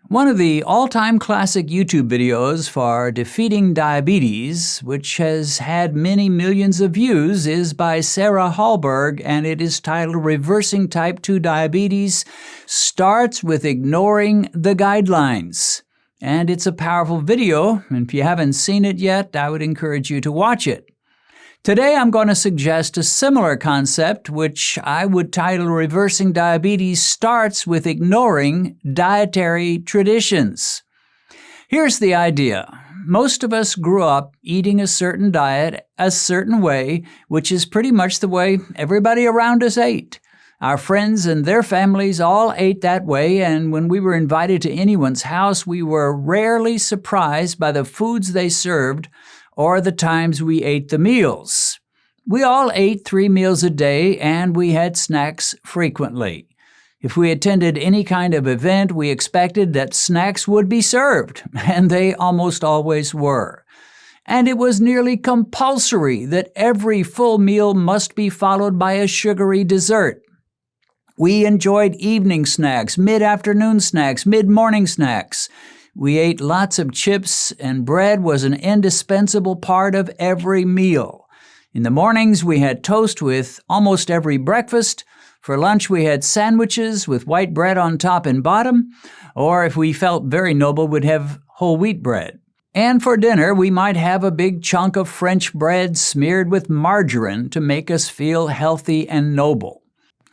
One of the all-time classic YouTube videos for defeating diabetes, which has had many millions of views, is by Sarah Hallberg, and it is titled Reversing Type 2 Diabetes Starts with Ignoring the Guidelines. And it's a powerful video, and if you haven't seen it yet, I would encourage you to watch it. Today I'm going to suggest a similar concept, which I would title Reversing Diabetes Starts with Ignoring Dietary Traditions. Here's the idea. Most of us grew up eating a certain diet, a certain way, which is pretty much the way everybody around us ate. Our friends and their families all ate that way, and when we were invited to anyone's house, we were rarely surprised by the foods they served or the times we ate the meals. We all ate 3 meals a day, and we had snacks frequently. If we attended any kind of event, we expected that snacks would be served, and they almost always were. And it was nearly compulsory that every full meal must be followed by a sugary dessert. We enjoyed evening snacks, mid-afternoon snacks, mid-morning snacks. We ate lots of chips, and bread was an indispensable part of every meal. In the mornings, we had toast with almost every breakfast. For lunch, we had sandwiches with white bread on top and bottom, or if we felt very noble, we'd have whole wheat bread. And for dinner, we might have a big chunk of French bread smeared with margarine to make us feel healthy and noble.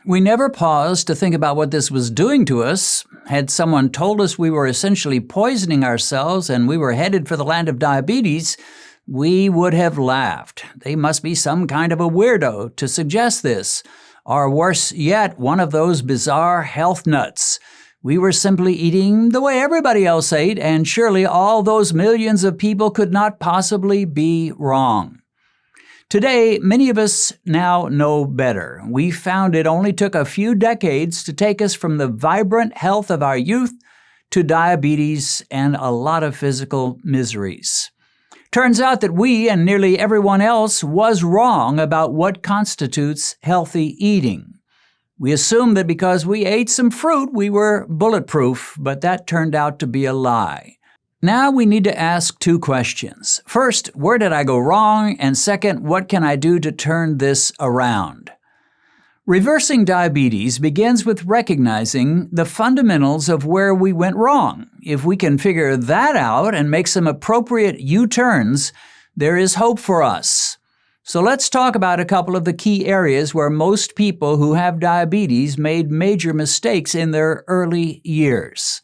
We never paused to think about what this was doing to us. Had someone told us we were essentially poisoning ourselves and we were headed for the land of diabetes, we would have laughed. They must be some kind of a weirdo to suggest this, or worse yet, one of those bizarre health nuts. We were simply eating the way everybody else ate, and surely all those millions of people could not possibly be wrong. Today, many of us now know better. We found it only took a few decades to take us from the vibrant health of our youth to diabetes and a lot of physical miseries. Turns out that we and nearly everyone else was wrong about what constitutes healthy eating. We assumed that because we ate some fruit, we were bulletproof, but that turned out to be a lie. Now we need to ask 2 questions. First, where did I go wrong? And second, what can I do to turn this around? Reversing diabetes begins with recognizing the fundamentals of where we went wrong. If we can figure that out and make some appropriate U-turns, there is hope for us. So let's talk about a couple of the key areas where most people who have diabetes made major mistakes in their early years.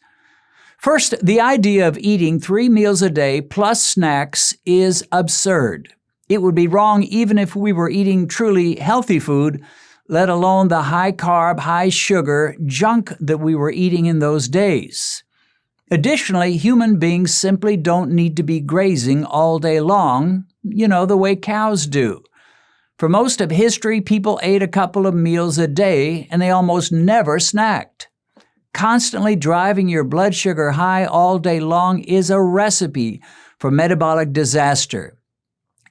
First, the idea of eating 3 meals a day plus snacks is absurd. It would be wrong even if we were eating truly healthy food, let alone the high-carb, high-sugar junk that we were eating in those days. Additionally, human beings simply don't need to be grazing all day long, the way cows do. For most of history, people ate a couple of meals a day, and they almost never snacked. Constantly driving your blood sugar high all day long is a recipe for metabolic disaster.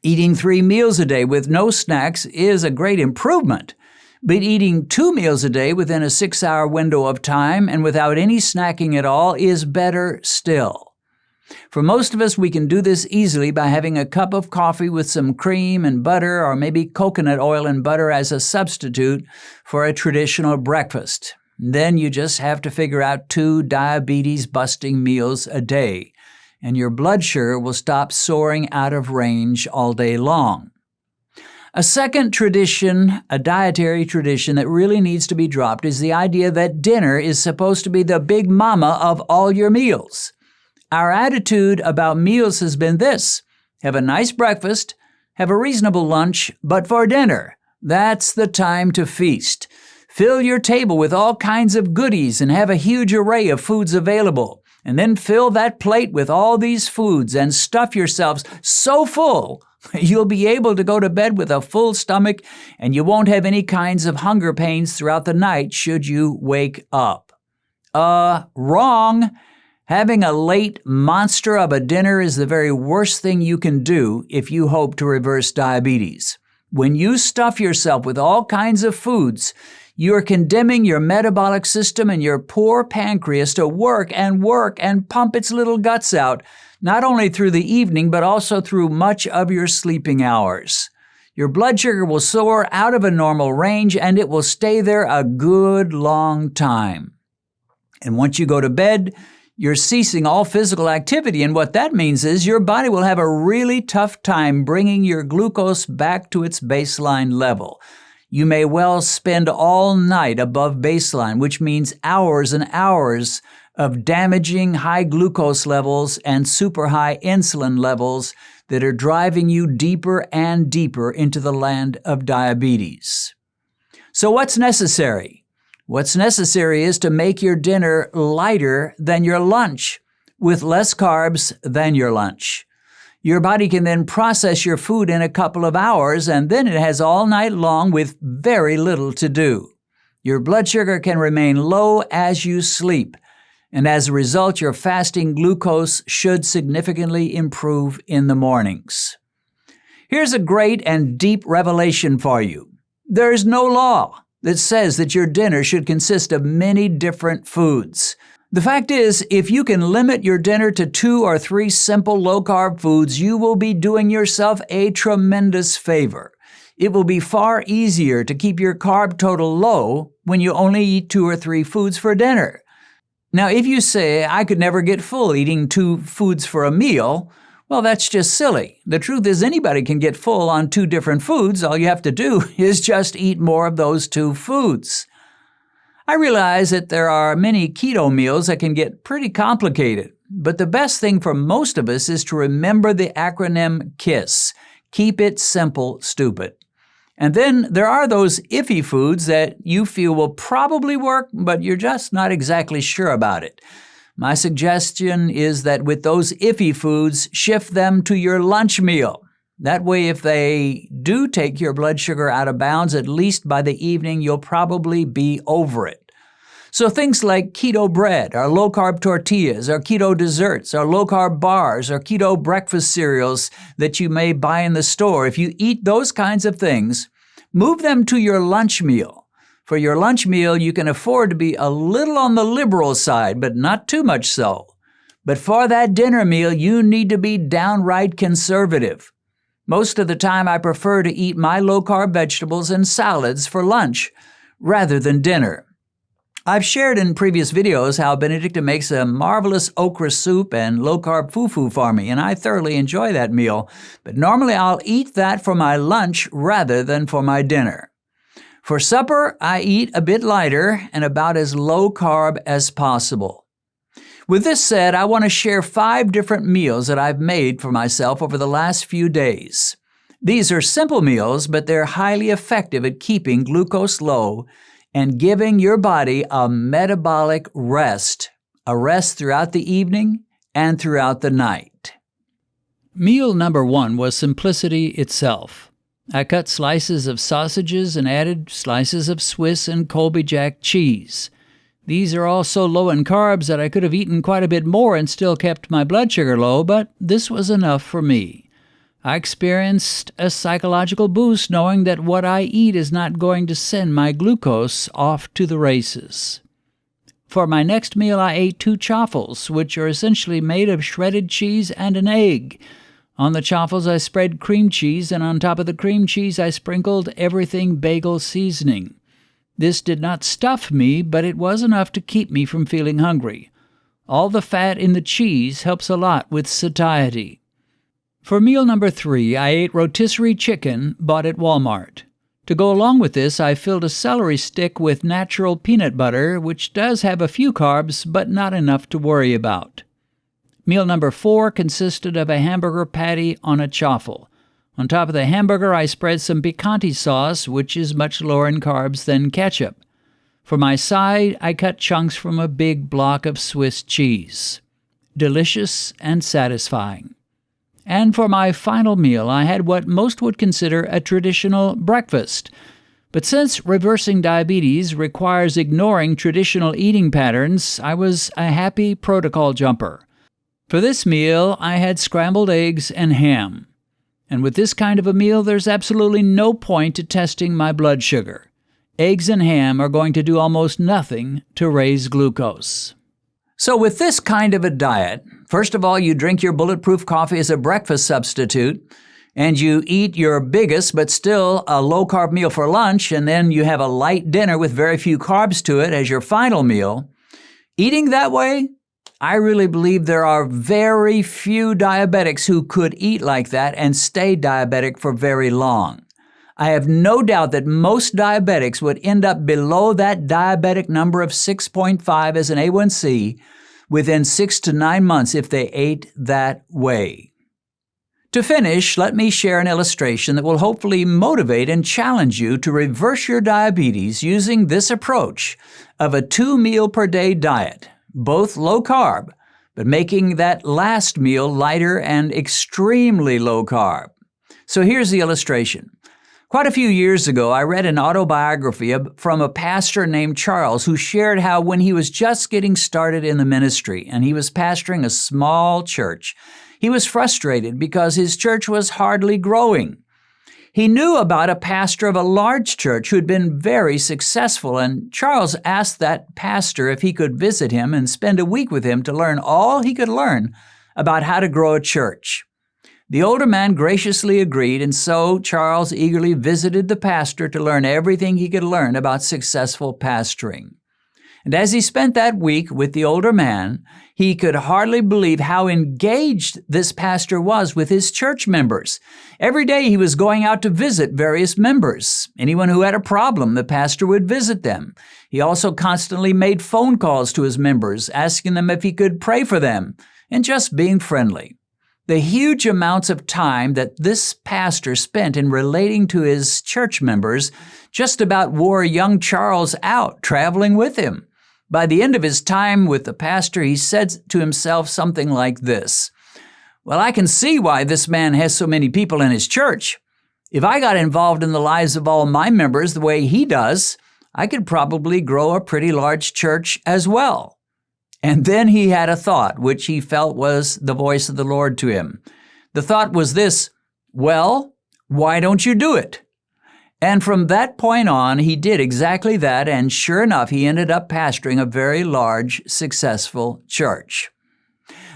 Eating 3 meals a day with no snacks is a great improvement, but eating 2 meals a day within a 6-hour window of time and without any snacking at all is better still. For most of us, we can do this easily by having a cup of coffee with some cream and butter, or maybe coconut oil and butter as a substitute for a traditional breakfast. Then you just have to figure out 2 diabetes-busting meals a day, and your blood sugar will stop soaring out of range all day long. A second tradition, a dietary tradition that really needs to be dropped, is the idea that dinner is supposed to be the big mama of all your meals. Our attitude about meals has been this: have a nice breakfast, have a reasonable lunch, but for dinner, that's the time to feast. Fill your table with all kinds of goodies and have a huge array of foods available. And then fill that plate with all these foods and stuff yourselves so full you'll be able to go to bed with a full stomach and you won't have any kinds of hunger pains throughout the night should you wake up. Wrong. Having a late monster of a dinner is the very worst thing you can do if you hope to reverse diabetes. When you stuff yourself with all kinds of foods, You are condemning your metabolic system and your poor pancreas to work and pump its little guts out, not only through the evening, but also through much of your sleeping hours. Your blood sugar will soar out of a normal range, and it will stay there a good long time. And once you go to bed, you're ceasing all physical activity, and what that means is your body will have a really tough time bringing your glucose back to its baseline level. You may well spend all night above baseline, which means hours and hours of damaging high glucose levels and super high insulin levels that are driving you deeper and deeper into the land of diabetes. So what's necessary? What's necessary is to make your dinner lighter than your lunch, with less carbs than your lunch. Your body can then process your food in a couple of hours, and then it has all night long with very little to do. Your blood sugar can remain low as you sleep, and as a result, your fasting glucose should significantly improve in the mornings. Here's a great and deep revelation for you. There is no law that says that your dinner should consist of many different foods. The fact is, if you can limit your dinner to 2 or 3 simple low-carb foods, you will be doing yourself a tremendous favor. It will be far easier to keep your carb total low when you only eat 2 or 3 foods for dinner. Now, if you say, I could never get full eating 2 foods for a meal, well, that's just silly. The truth is anybody can get full on 2 different foods. All you have to do is just eat more of those 2 foods. I realize that there are many keto meals that can get pretty complicated, but the best thing for most of us is to remember the acronym KISS. Keep it simple, stupid. And then there are those iffy foods that you feel will probably work, but you're just not exactly sure about it. My suggestion is that with those iffy foods, shift them to your lunch meal. That way, if they do take your blood sugar out of bounds, at least by the evening, you'll probably be over it. So things like keto bread, or low-carb tortillas, or keto desserts, or low-carb bars, or keto breakfast cereals that you may buy in the store, if you eat those kinds of things, move them to your lunch meal. For your lunch meal, you can afford to be a little on the liberal side, but not too much so. But for that dinner meal, you need to be downright conservative. Most of the time, I prefer to eat my low-carb vegetables and salads for lunch rather than dinner. I've shared in previous videos how Benedicta makes a marvelous okra soup and low-carb fufu for me, and I thoroughly enjoy that meal, but normally I'll eat that for my lunch rather than for my dinner. For supper, I eat a bit lighter and about as low-carb as possible. With this said, I want to share 5 different meals that I've made for myself over the last few days. These are simple meals, but they're highly effective at keeping glucose low and giving your body a metabolic rest, a rest throughout the evening and throughout the night. Meal number 1 was simplicity itself. I cut slices of sausages and added slices of Swiss and Colby Jack cheese. These are all so low in carbs that I could have eaten quite a bit more and still kept my blood sugar low, but this was enough for me. I experienced a psychological boost knowing that what I eat is not going to send my glucose off to the races. For my next meal, I ate 2 chaffles, which are essentially made of shredded cheese and an egg. On the chaffles, I spread cream cheese, and on top of the cream cheese, I sprinkled everything bagel seasoning. This did not stuff me, but it was enough to keep me from feeling hungry. All the fat in the cheese helps a lot with satiety. For meal number 3, I ate rotisserie chicken bought at Walmart. To go along with this, I filled a celery stick with natural peanut butter, which does have a few carbs, but not enough to worry about. Meal number 4 consisted of a hamburger patty on a chaffle. On top of the hamburger, I spread some picante sauce, which is much lower in carbs than ketchup. For my side, I cut chunks from a big block of Swiss cheese. Delicious and satisfying. And for my final meal, I had what most would consider a traditional breakfast. But since reversing diabetes requires ignoring traditional eating patterns, I was a happy protocol jumper. For this meal, I had scrambled eggs and ham. And with this kind of a meal, there's absolutely no point to testing my blood sugar. eggs and ham are going to do almost nothing to raise glucose. So with this kind of a diet, first of all, you drink your bulletproof coffee as a breakfast substitute, and you eat your biggest but still a low-carb meal for lunch, and then you have a light dinner with very few carbs to it as your final meal. Eating that way, I really believe there are very few diabetics who could eat like that and stay diabetic for very long. I have no doubt that most diabetics would end up below that diabetic number of 6.5 as an A1C within 6 to 9 months if they ate that way. To finish, let me share an illustration that will hopefully motivate and challenge you to reverse your diabetes using this approach of a 2-meal-per-day diet, both low-carb, but making that last meal lighter and extremely low-carb. So here's the illustration. Quite a few years ago, I read an autobiography from a pastor named Charles who shared how when he was just getting started in the ministry and he was pastoring a small church, he was frustrated because his church was hardly growing. He knew about a pastor of a large church who had been very successful, and Charles asked that pastor if he could visit him and spend a week with him to learn all he could learn about how to grow a church. The older man graciously agreed, and so Charles eagerly visited the pastor to learn everything he could learn about successful pastoring. And as he spent that week with the older man, he could hardly believe how engaged this pastor was with his church members. Every day he was going out to visit various members. Anyone who had a problem, the pastor would visit them. He also constantly made phone calls to his members, asking them if he could pray for them, and just being friendly. The huge amounts of time that this pastor spent in relating to his church members just about wore young Charles out, traveling with him. By the end of his time with the pastor, he said to himself something like this: "Well, I can see why this man has so many people in his church. If I got involved in the lives of all my members the way he does, I could probably grow a pretty large church as well." And then he had a thought, which he felt was the voice of the Lord to him. The thought was this: "Well, why don't you do it?" And from that point on, he did exactly that, and sure enough, he ended up pastoring a very large, successful church.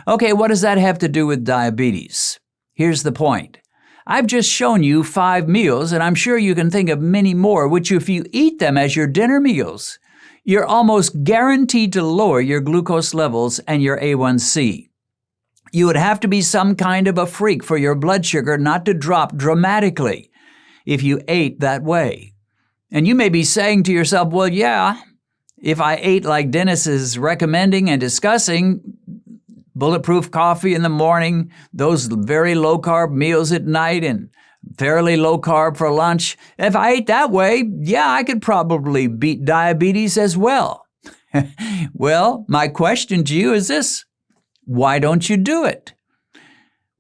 Okay, what does that have to do with diabetes? Here's the point. I've just shown you 5 meals, and I'm sure you can think of many more, which if you eat them as your dinner meals, you're almost guaranteed to lower your glucose levels and your A1C. You would have to be some kind of a freak for your blood sugar not to drop dramatically if you ate that way. And you may be saying to yourself, well, yeah, if I ate like Dennis is recommending and discussing, bulletproof coffee in the morning, those very low-carb meals at night, and fairly low-carb for lunch, if I ate that way, yeah, I could probably beat diabetes as well. Well, my question to you is this: why don't you do it?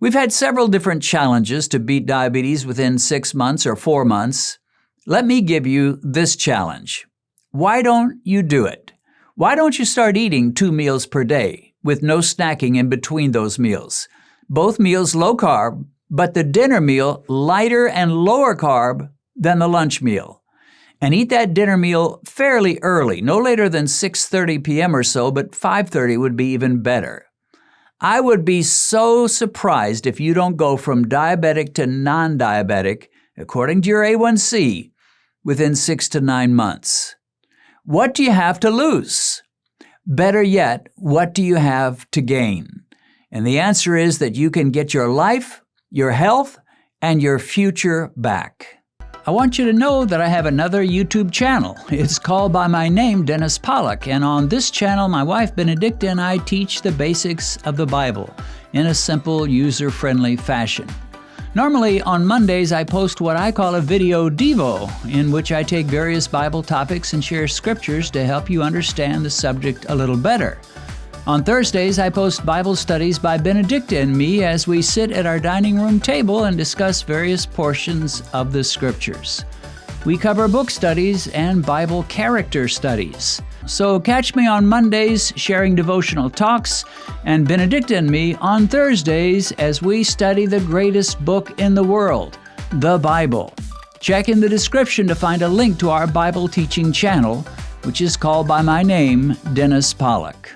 We've had several different challenges to beat diabetes within 6 months or 4 months. Let me give you this challenge. Why don't you do it? Why don't you start eating 2 meals per day with no snacking in between those meals? Both meals low carb, but the dinner meal lighter and lower carb than the lunch meal. And eat that dinner meal fairly early, no later than 6:30 p.m. or so, but 5:30 would be even better. I would be so surprised if you don't go from diabetic to non-diabetic, according to your A1C, within 6 to 9 months. What do you have to lose? Better yet, what do you have to gain? And the answer is that you can get your life, your health, and your future back. I want you to know that I have another YouTube channel. It's called by my name, Dennis Pollock, and on this channel, my wife Benedicta and I teach the basics of the Bible in a simple, user-friendly fashion. Normally, on Mondays, I post what I call a video devo, in which I take various Bible topics and share scriptures to help you understand the subject a little better. On Thursdays, I post Bible studies by Benedicta and me as we sit at our dining room table and discuss various portions of the Scriptures. We cover book studies and Bible character studies. So catch me on Mondays sharing devotional talks, and Benedicta and me on Thursdays as we study the greatest book in the world, the Bible. Check in the description to find a link to our Bible teaching channel, which is called by my name, Dennis Pollock.